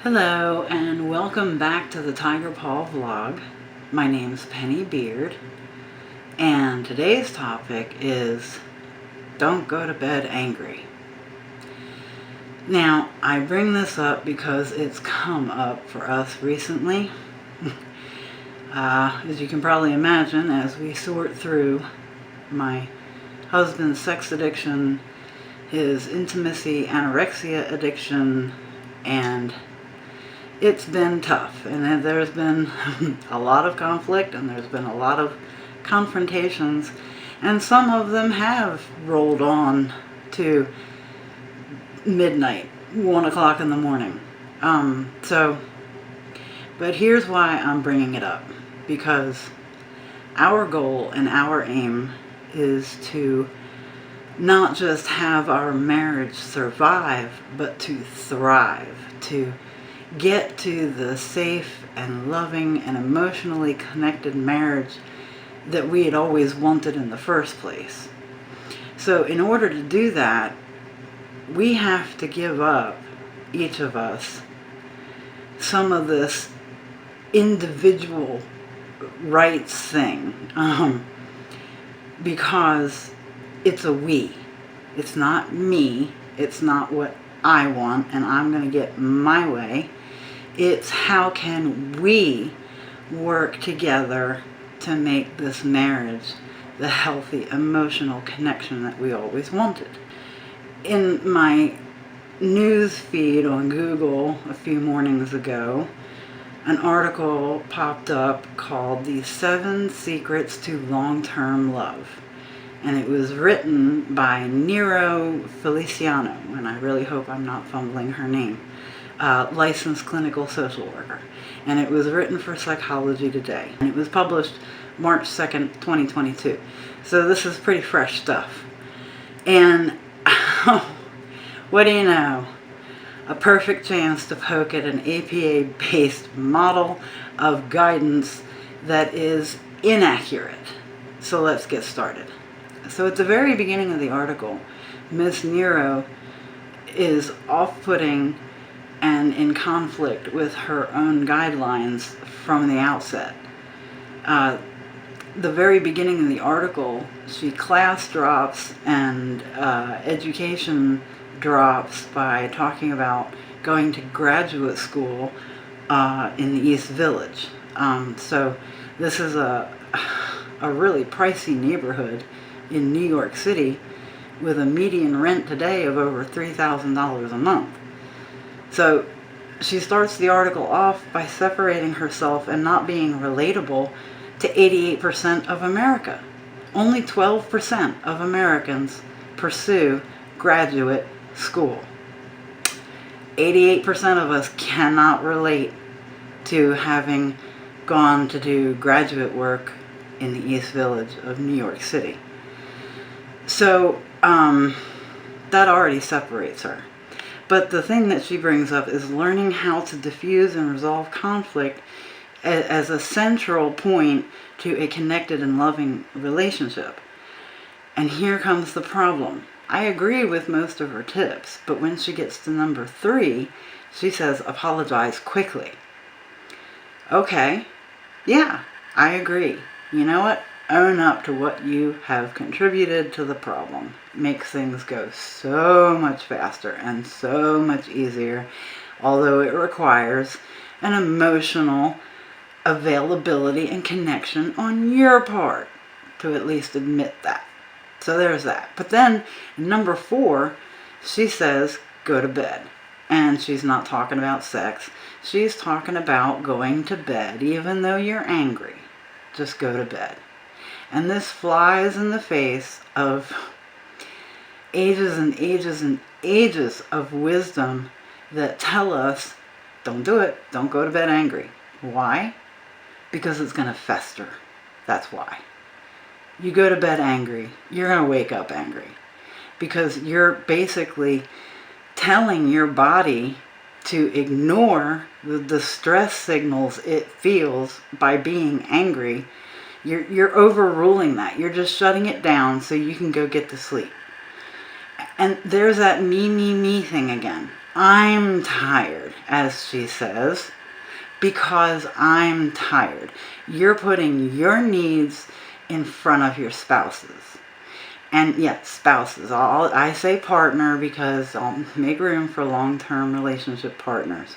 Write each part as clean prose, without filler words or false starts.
Hello and welcome back to the Tiger Paw vlog. My name's Penny Beard and today's topic is don't go to bed angry. Now I bring this up because it's come up for us recently. As you can probably imagine, as we sort through my husband's sex addiction, his intimacy anorexia addiction, and it's been tough, and there's been a lot of conflict, and there's been a lot of confrontations, and some of them have rolled on to midnight, 1 o'clock in the morning. But here's why I'm bringing it up, because our goal and our aim is to not just have our marriage survive, but to thrive, to get to the safe and loving and emotionally connected marriage that we had always wanted in the first place. So in order to do that, we have to give up, each of us, some of this individual rights thing, because it's a we. It's not me. It's not what I want and I'm going to get my way. It's how can we work together to make this marriage the healthy emotional connection that we always wanted. In my news feed on Google a few mornings ago, an article popped up called The 7 Secrets to Long-Term Love. And it was written by Nero Feliciano, and I really hope I'm not fumbling her name, licensed clinical social worker. And it was written for Psychology Today. And it was published March 2nd, 2022. So this is pretty fresh stuff. And what do you know? A perfect chance to poke at an APA-based model of guidance that is inaccurate. So let's get started. So at the very beginning of the article, Miss Nero is off-putting and in conflict with her own guidelines from the outset. The very beginning of the article, she class drops and education drops by talking about going to graduate school in the East Village. So this is a really pricey neighborhood in New York City with a median rent today of over $3,000 a month. So she starts the article off by separating herself and not being relatable to 88% of America. Only 12% of Americans pursue graduate school. 88% of us cannot relate to having gone to do graduate work in the East Village of New York City. So that already separates her. But the thing that she brings up is learning how to diffuse and resolve conflict as a central point to a connected and loving relationship. And here comes the problem. I agree with most of her tips, but when she gets to number 3, she says apologize quickly. Okay, yeah, I agree. You know what? Own up to what you have contributed to the problem. Makes things go so much faster and so much easier, although it requires an emotional availability and connection on your part to at least admit that. So there's that. But then number 4, she says go to bed. And she's not talking about sex. She's talking about going to bed even though you're angry. Just go to bed. And this flies in the face of ages and ages and ages of wisdom that tell us, don't do it, don't go to bed angry. Why? Because it's going to fester. That's why. You go to bed angry, you're going to wake up angry. Because you're basically telling your body to ignore the distress signals it feels by being angry. You're overruling that. You're just shutting it down so you can go get to sleep. And there's that me thing again. I'm tired. as she says, because I'm tired. You're putting your needs in front of your spouse's. And yes, spouses. I say partner because I'll make room for long-term relationship partners.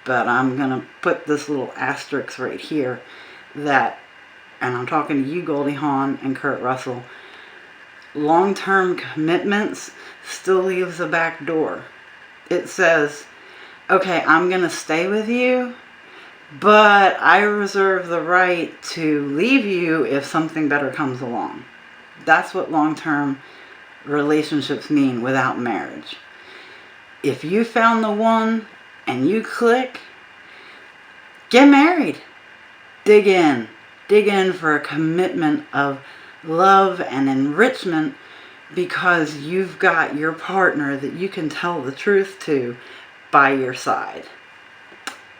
But I'm going to put this little asterisk right here that, and I'm talking to you, Goldie Hawn and Kurt Russell, long-term commitments still leaves a back door. It says, okay, I'm going to stay with you, but I reserve the right to leave you if something better comes along. That's what long-term relationships mean without marriage. If you found the one and you click, get married. Dig in. Dig in for a commitment of love and enrichment because you've got your partner that you can tell the truth to by your side.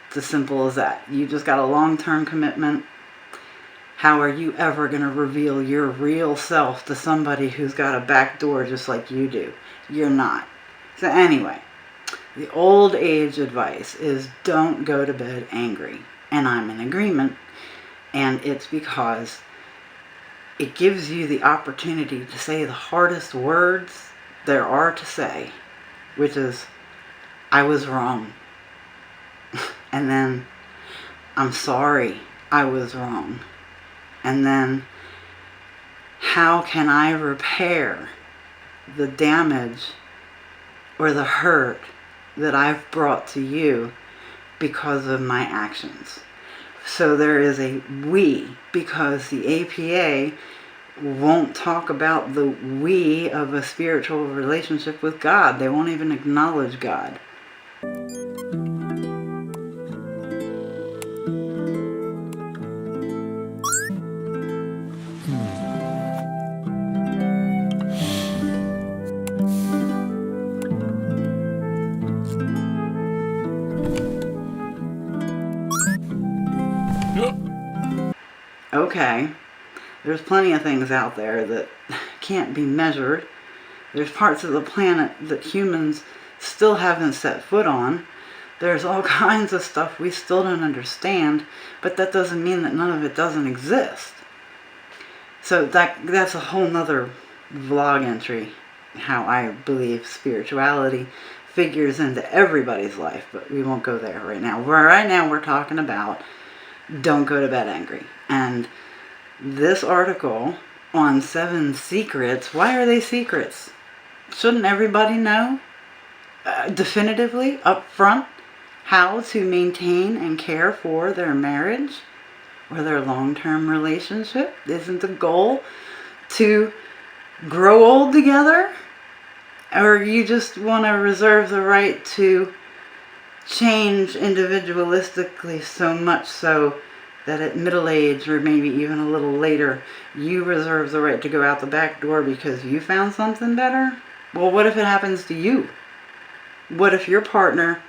It's as simple as that. You just got a long-term commitment. How are you ever going to reveal your real self to somebody who's got a back door just like you do? You're not. So anyway, the old age advice is don't go to bed angry. And I'm in agreement. And it's because it gives you the opportunity to say the hardest words there are to say, which is, I was wrong. And then, I'm sorry I was wrong. And then, how can I repair the damage or the hurt that I've brought to you because of my actions? So there is a we, because the APA won't talk about the we of a spiritual relationship with God. They won't even acknowledge God. Okay, there's plenty of things out there that can't be measured. There's parts of the planet that humans still haven't set foot on. There's all kinds of stuff we still don't understand, but that doesn't mean that none of it doesn't exist. So that's a whole nother vlog entry, how I believe spirituality figures into everybody's life, but we won't go there right now. Right now we're talking about don't go to bed angry. And this article on 7 secrets, why are they secrets? Shouldn't everybody know definitively up front how to maintain and care for their marriage or their long-term relationship? Isn't the goal to grow old together? Or you just want to reserve the right to change individualistically so much so that at middle age or maybe even a little later you reserve the right to go out the back door because you found something better? Well, what if it happens to you? What if your partner,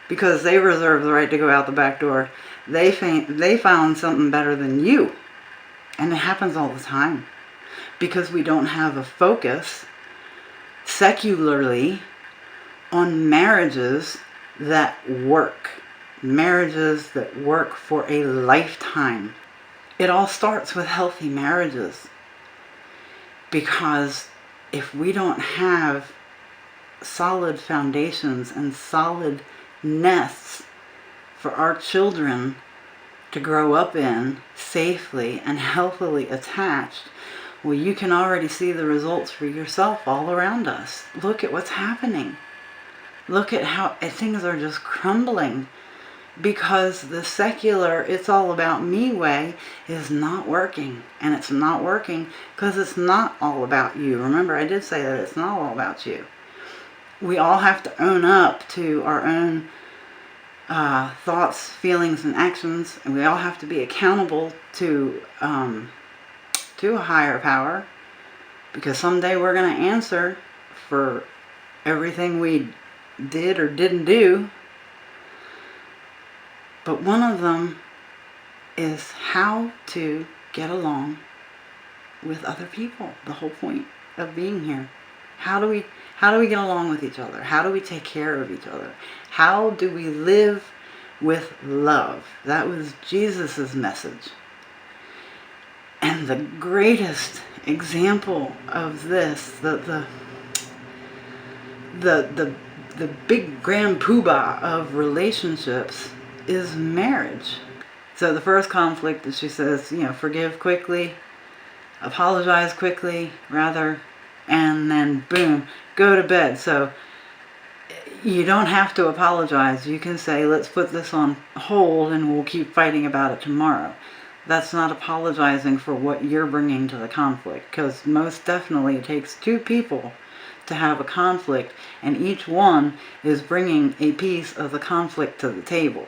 because they reserve the right to go out the back door, they found something better than you? And it happens all the time because we don't have a focus secularly on marriages that work. Marriages that work for a lifetime. It all starts with healthy marriages. Because if we don't have solid foundations and solid nests for our children to grow up in safely and healthily attached, well, you can already see the results for yourself all around us. Look at what's happening. Look at how things are just crumbling because the secular, it's all about me way is not working. And it's not working because it's not all about you. Remember, I did say that it's not all about you. We all have to own up to our own thoughts, feelings, and actions. And we all have to be accountable to a higher power. Because someday we're going to answer for everything we did or didn't do. But one of them is how to get along with other people. The whole point of being here. How do we get along with each other? How do we take care of each other? How do we live with love? That was Jesus's message. And the greatest example of this, the big grand poobah of relationships is marriage. So the first conflict is, she says, forgive quickly, apologize quickly, rather, and then boom, go to bed. So you don't have to apologize. You can say, let's put this on hold and we'll keep fighting about it tomorrow. That's not apologizing for what you're bringing to the conflict, because most definitely it takes two people to have a conflict, and each one is bringing a piece of the conflict to the table.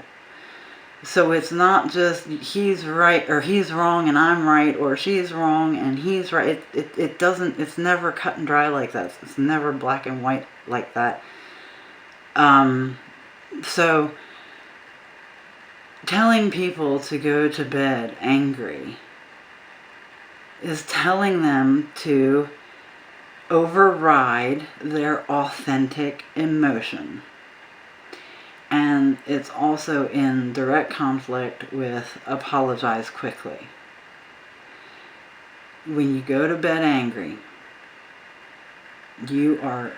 So it's not just he's right or he's wrong and I'm right, or she's wrong and he's right. It's never cut and dry like that. It's never black and white like that. So telling people to go to bed angry is telling them to override their authentic emotion. And it's also in direct conflict with apologize quickly. When you go to bed angry, you are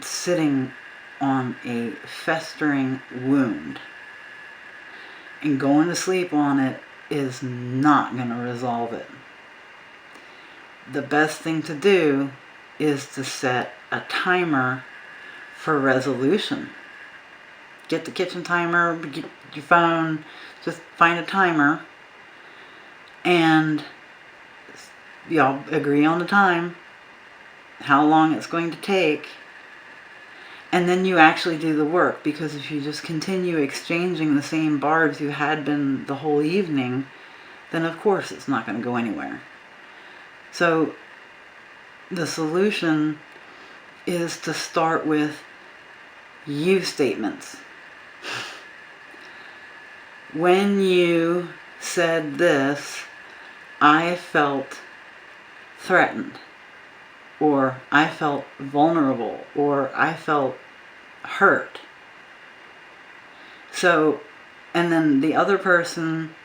sitting on a festering wound. And going to sleep on it is not going to resolve it. The best thing to do is to set a timer for resolution. Get the kitchen timer, get your phone, just find a timer, and y'all agree on the time, how long it's going to take, and then you actually do the work. Because if you just continue exchanging the same barbs you had been the whole evening, then of course it's not going to go anywhere. So the solution is to start with you statements. When you said this, I felt threatened, or I felt vulnerable, or I felt hurt. So, and then the other person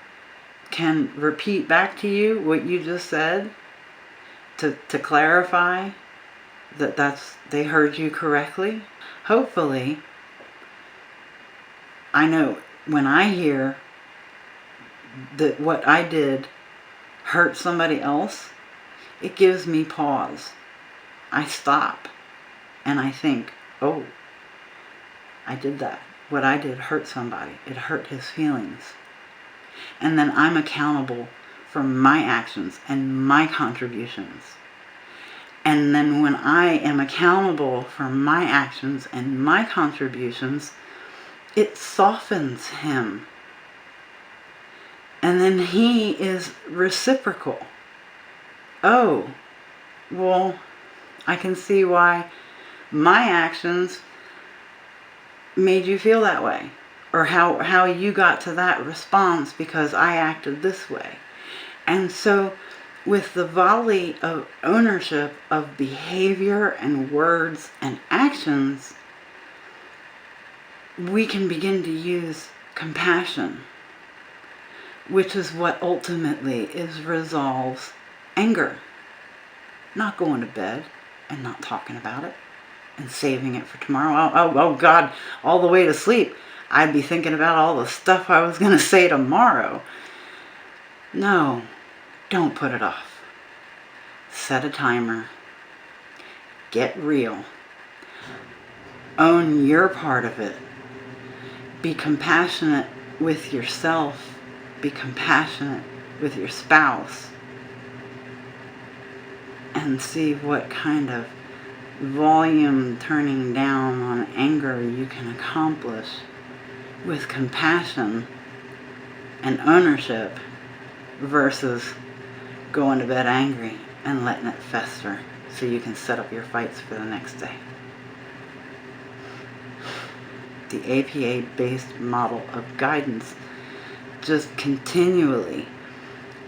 can repeat back to you what you just said to clarify that they heard you correctly. Hopefully, I know when I hear that what I did hurt somebody else, it gives me pause. I stop and I think, oh, I did that. What I did hurt somebody. It hurt his feelings. And then I'm accountable for my actions and my contributions. And then when I am accountable for my actions and my contributions, it softens him. And then he is reciprocal. Oh, well, I can see why my actions made you feel that way. Or how you got to that response because I acted this way. And so with the volley of ownership of behavior and words and actions, we can begin to use compassion, which is what ultimately resolves anger. Not going to bed and not talking about it and saving it for tomorrow. Oh God, all the way to sleep, I'd be thinking about all the stuff I was going to say tomorrow. No, don't put it off. Set a timer. Get real. Own your part of it. Be compassionate with yourself. Be compassionate with your spouse. And see what kind of volume turning down on anger you can accomplish with compassion and ownership versus going to bed angry and letting it fester so you can set up your fights for the next day. The APA-based model of guidance just continually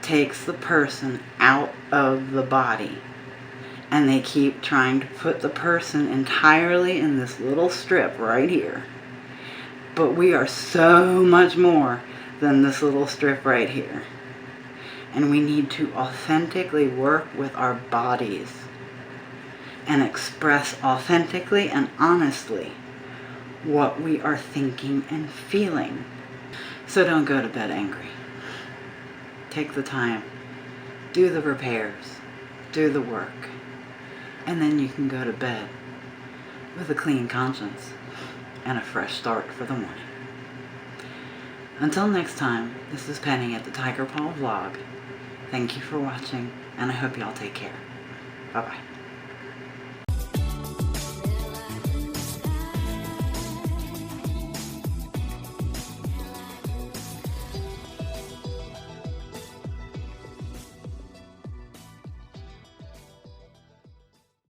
takes the person out of the body And they keep trying to put the person entirely in this little strip right here. But we are so much more than this little strip right here. And we need to authentically work with our bodies and express authentically and honestly what we are thinking and feeling. So don't go to bed angry. Take the time, do the repairs, do the work, and then you can go to bed with a clean conscience and a fresh start for the morning. Until next time, this is Penny at the Tiger Paw vlog. Thank you for watching, and I hope y'all take care. Bye-bye.